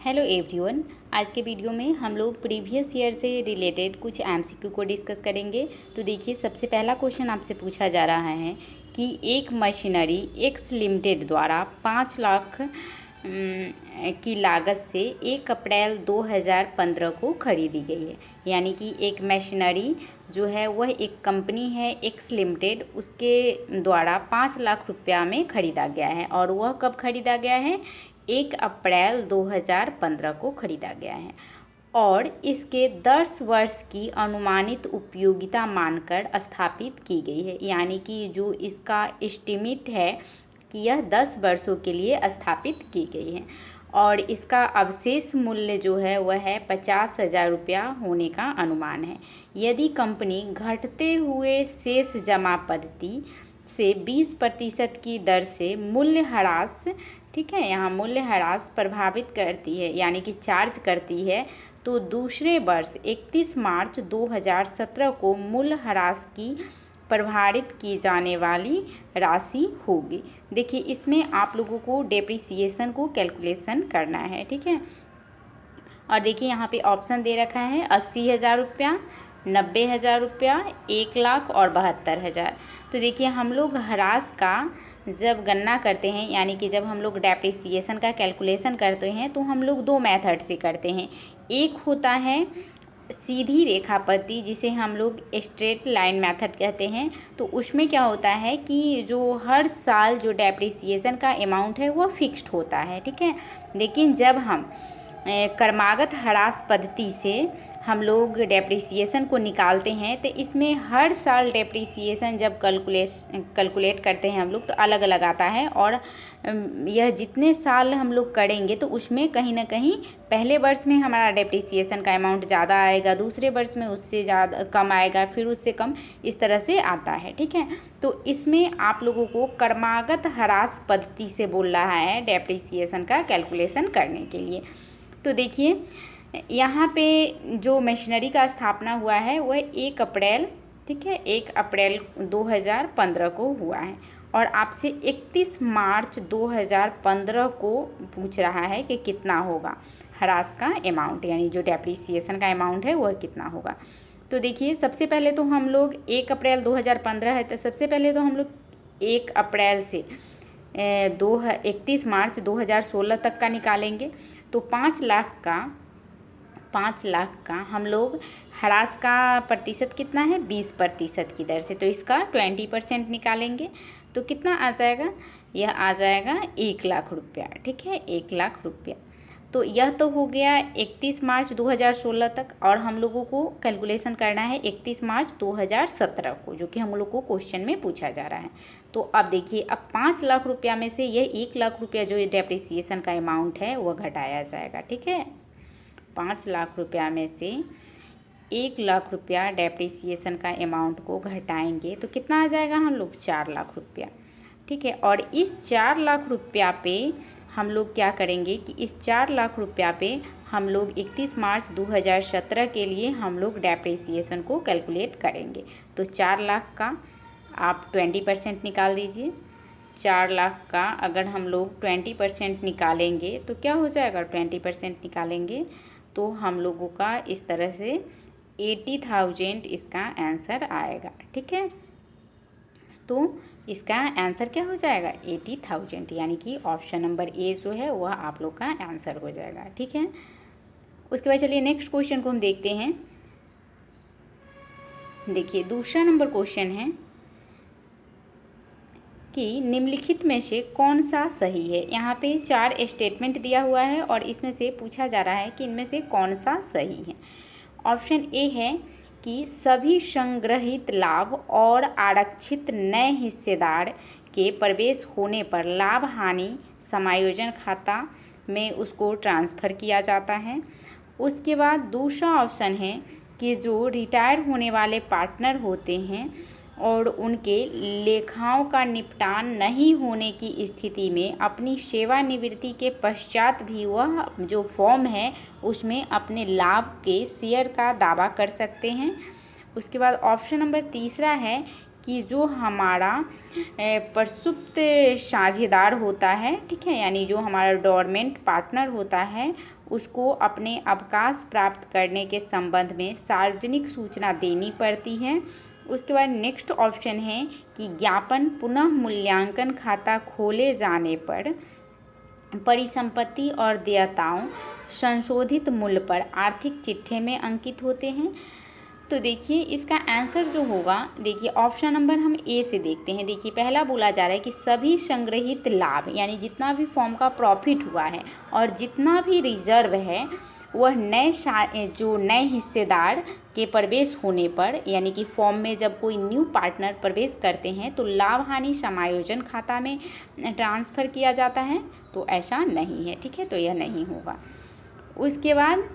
Hello everyone. आज के video में हम लोग प्रीवियस ईयर से रिलेटेड कुछ एमसीक्यू को डिस्कस करेंगे। तो देखिए, सबसे पहला क्वेश्चन आपसे पूछा जा रहा है कि एक मशीनरी एक्स लिमिटेड द्वारा 5 लाख की लागत से 1 अप्रैल 2015 को खरीदी गई है। यानी कि एक मशीनरी जो है वह एक कंपनी है एक्स लिमिटेड, उसके द्वारा 5 लाख रुपया में ख़रीदा गया है। और वह कब खरीदा गया है? 1 अप्रैल 2015 को खरीदा गया है। और इसके 10 वर्ष की अनुमानित उपयोगिता मानकर स्थापित की गई है। यानी कि जो इसका एस्टिमेट है कि यह 10 वर्षों के लिए स्थापित की गई है। और इसका अवशेष मूल्य जो है वह है 50,000 रुपया होने का अनुमान है। यदि कंपनी घटते हुए शेष जमा पद्धति से 20% की दर से मूल्यह्रास, ठीक है, यहाँ मूल्यह्रास प्रभावित करती है यानी कि चार्ज करती है, तो दूसरे वर्ष 31 मार्च 2017 को मूल्यह्रास की प्रभावित की जाने वाली राशि होगी। देखिए, इसमें आप लोगों को डेप्रिसिएशन को कैलकुलेशन करना है, ठीक है। और देखिए, यहाँ पे ऑप्शन दे रखा है 80,000 रुपया, 90,000 रुपया, 1 लाख और 72,000। तो देखिए, हम लोग ह्रास का जब गणना करते हैं, यानी कि जब हम लोग डेप्रिसिएशन का कैलकुलेशन करते हैं, तो हम लोग 2 मेथड से करते हैं। एक होता है सीधी रेखा पद्धति, जिसे हम लोग स्ट्रेट लाइन मेथड कहते हैं। तो उसमें क्या होता है कि जो हर साल जो डेप्रिसिएशन का अमाउंट है वह फिक्स्ड होता है, ठीक है। लेकिन जब हम क्रमागत ह्रास पद्धति से हम लोग डेप्रिसिएशन को निकालते हैं, तो इसमें हर साल डेप्रिसिएशन जब कैलकुलेट करते हैं हम लोग, तो अलग अलग आता है। और यह जितने साल हम लोग करेंगे तो उसमें कहीं ना कहीं पहले वर्ष में हमारा डेप्रिसिएशन का अमाउंट ज़्यादा आएगा, दूसरे वर्ष में उससे ज़्यादा कम आएगा, फिर उससे कम, इस तरह से आता है, ठीक है। तो इसमें आप लोगों को क्रमागत ह्रास पद्धति से बोल रहा है डेप्रिसिएशन का कैलकुलेशन करने के लिए। तो देखिए, यहाँ पे जो मशीनरी का स्थापना हुआ है वह 1 अप्रैल, ठीक है, 1 अप्रैल 2015 को हुआ है। और आपसे 31 मार्च 2015 को पूछ रहा है कि कितना होगा ह्रास का अमाउंट, यानी जो डेप्रिसिएशन का अमाउंट है वह कितना होगा। तो देखिए, सबसे पहले तो हम लोग 1 अप्रैल 2015 है, तो सबसे पहले तो हम लोग 1 अप्रैल से 31 मार्च 2016 तक का निकालेंगे। तो 5 लाख का हम लोग ह्रास का प्रतिशत कितना है? 20% की दर से। तो इसका 20% निकालेंगे तो कितना आ जाएगा? यह आ जाएगा 1 लाख रुपया, ठीक है, 1 लाख रुपया। तो यह तो हो गया 31 मार्च 2016 तक। और हम लोगों को कैलकुलेशन करना है 31 मार्च 2017 को, जो कि हम लोग को क्वेश्चन में पूछा जा रहा है। तो अब देखिए, अब 5 लाख रुपया में से यह 1 लाख रुपया जो डेप्रिसिएशन का अमाउंट है वह घटाया जाएगा, ठीक है। 5 लाख रुपया में से 1 लाख रुपया डेप्रिसिएशन का अमाउंट को घटाएंगे तो कितना आ जाएगा? हम लोग 4 लाख रुपया, ठीक है। और इस 4 लाख रुपया पे हम लोग क्या करेंगे कि इस 4 लाख रुपया पे हम लोग 31 मार्च 2017 के लिए हम लोग डेप्रिसिएशन को कैलकुलेट करेंगे। तो 4 लाख का आप 20% निकाल दीजिए। 4 लाख का अगर हम लोग 20% निकालेंगे तो क्या हो जाएगा? 20% निकालेंगे तो हम लोगों का इस तरह से 80,000 इसका आंसर आएगा, ठीक है। तो इसका आंसर क्या हो जाएगा? 80,000, यानी कि ऑप्शन नंबर ए जो है वह आप लोग का आंसर हो जाएगा, ठीक है। उसके बाद चलिए नेक्स्ट क्वेश्चन को हम देखते हैं। देखिए, दूसरा नंबर क्वेश्चन है कि निम्नलिखित में से कौन सा सही है। यहाँ पे 4 स्टेटमेंट दिया हुआ है और इसमें से पूछा जा रहा है कि इनमें से कौन सा सही है। ऑप्शन ए है कि सभी संग्रहित लाभ और आरक्षित नए हिस्सेदार के प्रवेश होने पर लाभ हानि समायोजन खाता में उसको ट्रांसफ़र किया जाता है। उसके बाद दूसरा ऑप्शन है कि जो रिटायर होने वाले पार्टनर होते हैं और उनके लेखाओं का निपटान नहीं होने की स्थिति में अपनी सेवानिवृत्ति के पश्चात भी वह जो फॉर्म है उसमें अपने लाभ के शेयर का दावा कर सकते हैं। उसके बाद ऑप्शन नंबर तीसरा है कि जो हमारा प्रसुप्त साझेदार होता है, ठीक है, यानी जो हमारा डोरमेंट पार्टनर होता है, उसको अपने अवकाश प्राप्त करने के संबंध में सार्वजनिक सूचना देनी पड़ती है। उसके बाद नेक्स्ट ऑप्शन है कि ज्ञापन पुनः मूल्यांकन खाता खोले जाने पर परिसंपत्ति और देयताओं संशोधित मूल्य पर आर्थिक चिट्ठे में अंकित होते हैं। तो देखिए इसका आंसर जो होगा, देखिए ऑप्शन नंबर हम ए से देखते हैं। देखिए पहला बोला जा रहा है कि सभी संग्रहित लाभ, यानी जितना भी फॉर्म का प्रॉफिट हुआ है और जितना भी रिजर्व है, वह नए हिस्सेदार के प्रवेश होने पर, यानी कि फॉर्म में जब कोई न्यू पार्टनर प्रवेश करते हैं तो लाभ हानि समायोजन खाता में ट्रांसफ़र किया जाता है। तो ऐसा नहीं है, ठीक है, तो यह नहीं होगा। उसके बाद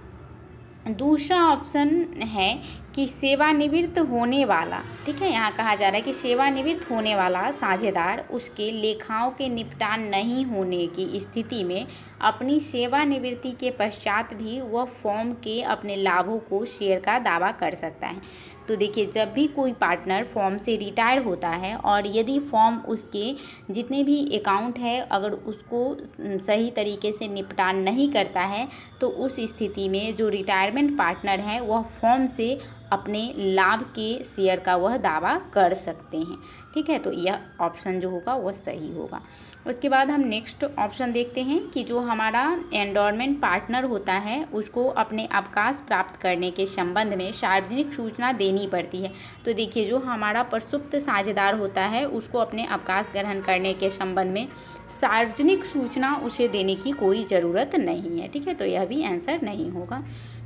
दूसरा ऑप्शन है कि सेवानिवृत्त होने वाला, ठीक है, यहाँ कहा जा रहा है कि सेवानिवृत्त होने वाला साझेदार उसके लेखाओं के निपटान नहीं होने की स्थिति में अपनी सेवानिवृत्ति के पश्चात भी वह फॉर्म के अपने लाभों को शेयर का दावा कर सकता है। तो देखिए जब भी कोई पार्टनर फॉर्म से रिटायर होता है और यदि फॉर्म उसके जितने भी अकाउंट है अगर उसको सही तरीके से निपटान नहीं करता है, तो उस स्थिति में जो रिटायरमेंट पार्टनर है वह फॉर्म से अपने लाभ के शेयर का वह दावा कर सकते हैं, ठीक है। तो यह ऑप्शन जो होगा वह सही होगा। उसके बाद हम नेक्स्ट ऑप्शन देखते हैं कि जो हमारा एंडोरमेंट पार्टनर होता है उसको अपने अवकाश प्राप्त करने के संबंध में सार्वजनिक सूचना देनी पड़ती है। तो देखिए जो हमारा प्रसुप्त साझेदार होता है उसको अपने अवकाश ग्रहण करने के संबंध में सार्वजनिक सूचना उसे देने की कोई ज़रूरत नहीं है, ठीक है, तो यह भी आंसर नहीं होगा।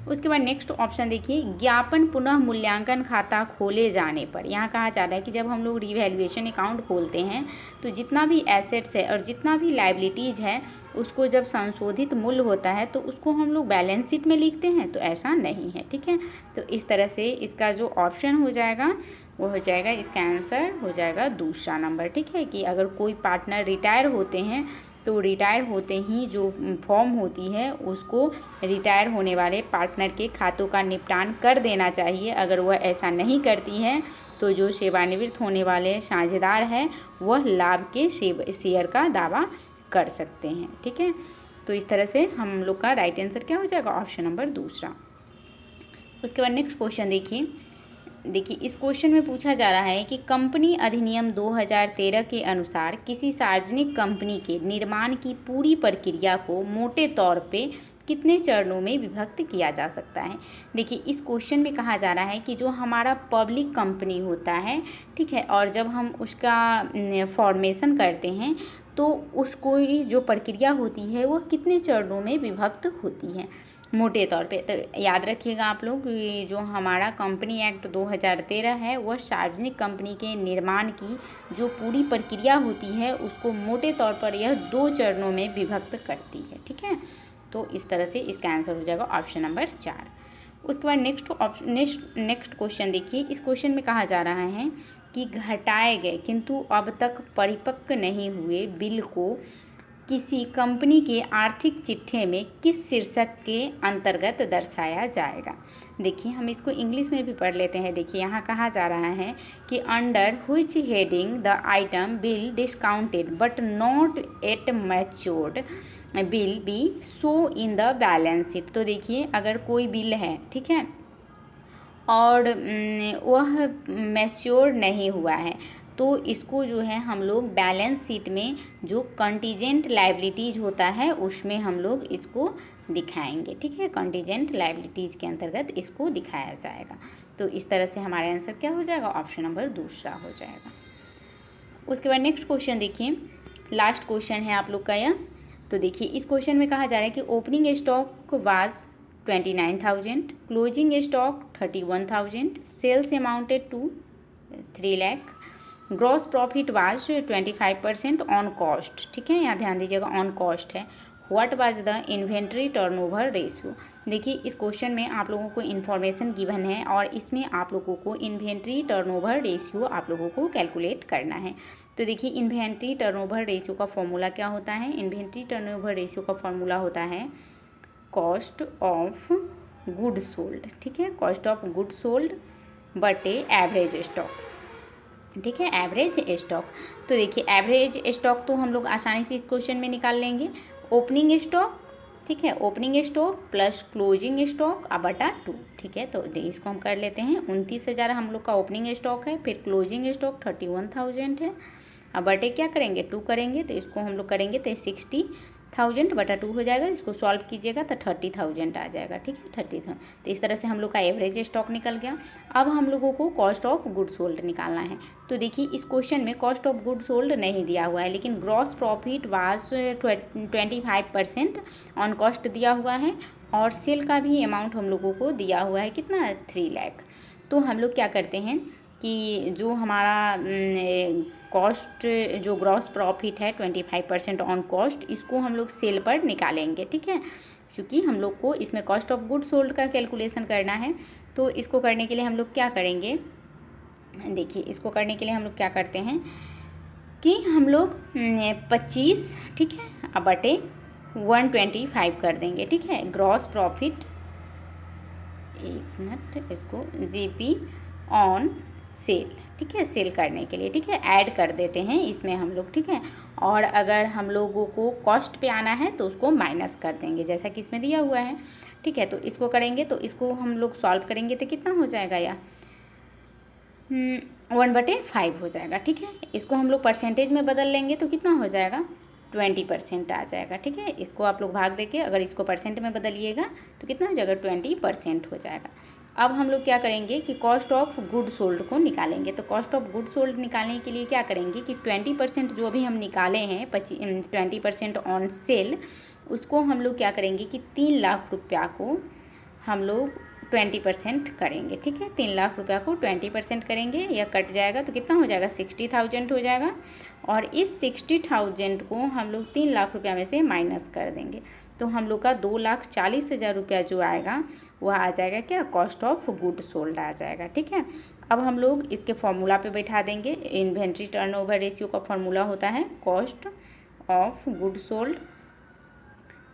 उसके बाद नेक्स्ट ऑप्शन देखिए, ज्ञापन पुनः मूल्यांकन खाता खोले जाने पर। यहाँ कहा जा रहा है कि जब हम लोग रिवैल्यूएशन अकाउंट खोलते हैं तो जितना भी एसेट्स है और जितना भी लायबिलिटीज़ है उसको जब संशोधित मूल्य होता है तो उसको हम लोग बैलेंस शीट में लिखते हैं, तो ऐसा नहीं है, ठीक है। तो इस तरह से इसका जो ऑप्शन हो जाएगा वो हो जाएगा, इसका आंसर हो जाएगा दूसरा नंबर, ठीक है, कि अगर कोई पार्टनर रिटायर होते हैं तो रिटायर होते ही जो फॉर्म होती है उसको रिटायर होने वाले पार्टनर के खातों का निपटान कर देना चाहिए। अगर वह ऐसा नहीं करती है तो जो सेवानिवृत्त होने वाले साझेदार है वह लाभ के शेयर का दावा कर सकते हैं, ठीक है। तो इस तरह से हम लोग का राइट आंसर क्या हो जाएगा, ऑप्शन नंबर दूसरा। उसके बाद नेक्स्ट क्वेश्चन देखिए इस क्वेश्चन में पूछा जा रहा है कि कंपनी अधिनियम 2013 के अनुसार किसी सार्वजनिक कंपनी के निर्माण की पूरी प्रक्रिया को मोटे तौर पे कितने चरणों में विभक्त किया जा सकता है। देखिए इस क्वेश्चन में कहा जा रहा है कि जो हमारा पब्लिक कंपनी होता है, ठीक है, और जब हम उसका फॉर्मेशन करते हैं तो उसको जो प्रक्रिया होती है वह कितने चरणों में विभक्त होती है मोटे तौर पे। तो याद रखिएगा आप लोग, जो हमारा कंपनी एक्ट 2013 है वह सार्वजनिक कंपनी के निर्माण की जो पूरी प्रक्रिया होती है उसको मोटे तौर पर यह 2 चरणों में विभक्त करती है, ठीक है। तो इस तरह से इसका आंसर हो जाएगा ऑप्शन नंबर 4। उसके बाद नेक्स्ट क्वेश्चन देखिए, इस क्वेश्चन में कहा जा रहा है कि घटाए गए किंतु अब तक परिपक्व नहीं हुए बिल को किसी कंपनी के आर्थिक चिट्ठे में किस शीर्षक के अंतर्गत दर्शाया जाएगा। देखिए हम इसको इंग्लिश में भी पढ़ लेते हैं। देखिए यहाँ कहा जा रहा है कि under which heading the item bill discounted but not at matured bill be show in the balance sheet. तो देखिए अगर कोई बिल है, ठीक है, और वह मैच्योर नहीं हुआ है तो इसको जो है हम लोग बैलेंस शीट में जो कंटीजेंट लायबिलिटीज़ होता है उसमें हम लोग इसको दिखाएंगे, ठीक है, कंटीजेंट लायबिलिटीज़ के अंतर्गत इसको दिखाया जाएगा। तो इस तरह से हमारा आंसर क्या हो जाएगा, ऑप्शन नंबर दूसरा हो जाएगा। उसके बाद नेक्स्ट क्वेश्चन देखिए, लास्ट क्वेश्चन है आप लोग का यह। तो देखिए इस क्वेश्चन में कहा जा रहा है कि opening stock was 29,000, closing stock 31,000, sales amounted to 3 lakh, gross profit was 25% on cost, ठीक है, यहाँ ध्यान दीजिएगा ऑन कॉस्ट है। What was the inventory turnover ratio. देखिए इस क्वेश्चन में आप लोगों को इन्फॉर्मेशन गिवन है और इसमें आप लोगों को इन्वेंट्री टर्नओवर रेशियो आप लोगों को कैलकुलेट करना है। तो देखिए इन्वेंट्री टर्नओवर रेशियो का फॉर्मूला क्या होता है, इन्वेंट्री टर्नओवर रेशियो का फॉर्मूला होता है कॉस्ट ऑफ गुड सोल्ड, ठीक है, कॉस्ट ऑफ गुड सोल्ड बटे एवरेज स्टॉक। ठीक है, एवरेज स्टॉक। तो देखिए एवरेज स्टॉक तो हम लोग आसानी से इस क्वेश्चन में निकाल लेंगे। ओपनिंग स्टॉक, ठीक है, opening stock plus closing stock बटा 2। ठीक है, तो इसको हम कर लेते हैं। 29,000 हम लोग का ओपनिंग स्टॉक है, फिर क्लोजिंग स्टॉक 31,000 है। अब बटे क्या करेंगे, 2 करेंगे, तो इसको हम लोग करेंगे तो 60,000 बटा 2 हो जाएगा। इसको सॉल्व कीजिएगा तो 30,000 आ जाएगा। ठीक है, 30,000। तो इस तरह से हम लोग का एवरेज स्टॉक निकल गया। अब हम लोगों को कॉस्ट ऑफ गुड सोल्ड निकालना है। तो देखिए इस क्वेश्चन में कॉस्ट ऑफ गुड सोल्ड नहीं दिया हुआ है, लेकिन gross profit was 25% on cost दिया हुआ है, और सेल का भी अमाउंट हम लोगों को दिया हुआ है कितना, 3 लाख। तो हम लोग क्या करते हैं कि जो हमारा कॉस्ट, जो ग्रॉस प्रॉफिट है 25% ऑन कॉस्ट, इसको हम लोग सेल पर निकालेंगे। ठीक है, क्योंकि हम लोग को इसमें कॉस्ट ऑफ गुड सोल्ड का कैलकुलेशन करना है। तो इसको करने के लिए हम लोग क्या करेंगे, देखिए इसको करने के लिए हम लोग क्या करते हैं कि हम लोग 25, ठीक है, बटे 125 कर देंगे। ठीक है, ग्रॉस प्रॉफिट, एक मिनट, इसको जीपी ऑन सेल, ठीक है, सेल करने के लिए, ठीक है, ऐड कर देते हैं इसमें हम लोग। ठीक है, और अगर हम लोगों को कॉस्ट पे आना है तो उसको माइनस कर देंगे, जैसा कि इसमें दिया हुआ है। ठीक है, तो इसको करेंगे, तो इसको हम लोग सॉल्व करेंगे तो कितना हो जाएगा, या 1/5 हो जाएगा। ठीक है, इसको हम लोग परसेंटेज में बदल लेंगे तो कितना हो जाएगा, 20% आ जाएगा। ठीक है, इसको आप लोग भाग देके अगर इसको परसेंट में बदलिएगा तो कितना हो जाएगा, 20% हो जाएगा। अब हम लोग क्या करेंगे कि कॉस्ट ऑफ गुड सोल्ड को निकालेंगे। तो कॉस्ट ऑफ गुड सोल्ड निकालने के लिए क्या करेंगे कि 20% जो भी हम निकाले हैं, 20% ऑन सेल, उसको हम लोग क्या करेंगे कि 3 लाख रुपया को हम लोग 20% करेंगे। ठीक है, 3 लाख रुपया को 20% करेंगे, या कट जाएगा तो कितना हो जाएगा, 60,000 हो जाएगा। और इस 60,000 को हम लोग 3 लाख रुपया में से माइनस कर देंगे, तो हम लोग का 2,40,000 रुपया जो आएगा वह आ जाएगा क्या, कॉस्ट ऑफ गुड सोल्ड आ जाएगा। ठीक है, अब हम लोग इसके फॉर्मूला पे बैठा देंगे। इन्वेंट्री टर्नओवर रेशियो का फॉर्मूला होता है कॉस्ट ऑफ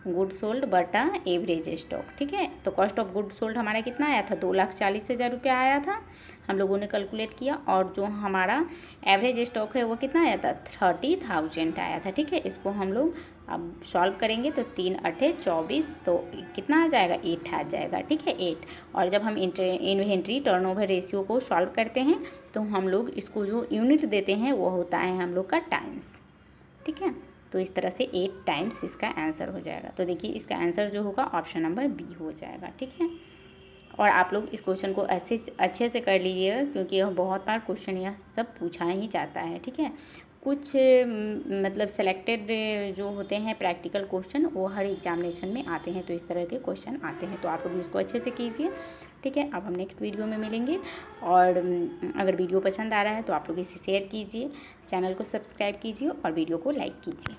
गुड सोल्ड बटा एवरेज स्टॉक। ठीक है, तो कॉस्ट ऑफ गुड सोल्ड हमारा कितना आया था, 2,40,000 रुपया आया था, हम लोगों ने कैलकुलेट किया। और जो हमारा एवरेज स्टॉक है वो कितना आया था, 30,000 आया था। ठीक है, इसको हम लोग अब सॉल्व करेंगे तो 3 8 24, तो कितना आ जाएगा, 8 आ जाएगा। ठीक है, 8। और जब हम इन्वेंट्री टर्नओवर रेशियो को सॉल्व करते हैं तो हम लोग इसको जो यूनिट देते हैं वो होता है हम लोग का टाइम्स। ठीक है, तो इस तरह से 8 टाइम्स इसका आंसर हो जाएगा। तो देखिए इसका आंसर जो होगा ऑप्शन नंबर बी हो जाएगा। ठीक है, और आप लोग इस क्वेश्चन को अच्छे से कर लीजिएगा, क्योंकि यह बहुत बार क्वेश्चन यह सब पूछा ही जाता है। ठीक है, कुछ मतलब सेलेक्टेड जो होते हैं प्रैक्टिकल क्वेश्चन वो हर एग्जामिनेशन में आते हैं, तो इस तरह के क्वेश्चन आते हैं, तो आप लोग इसको अच्छे से कीजिए। ठीक है, अब हम नेक्स्ट वीडियो में मिलेंगे। और अगर वीडियो पसंद आ रहा है तो आप लोग इसे शेयर कीजिए, चैनल को सब्सक्राइब कीजिए और वीडियो को लाइक कीजिए।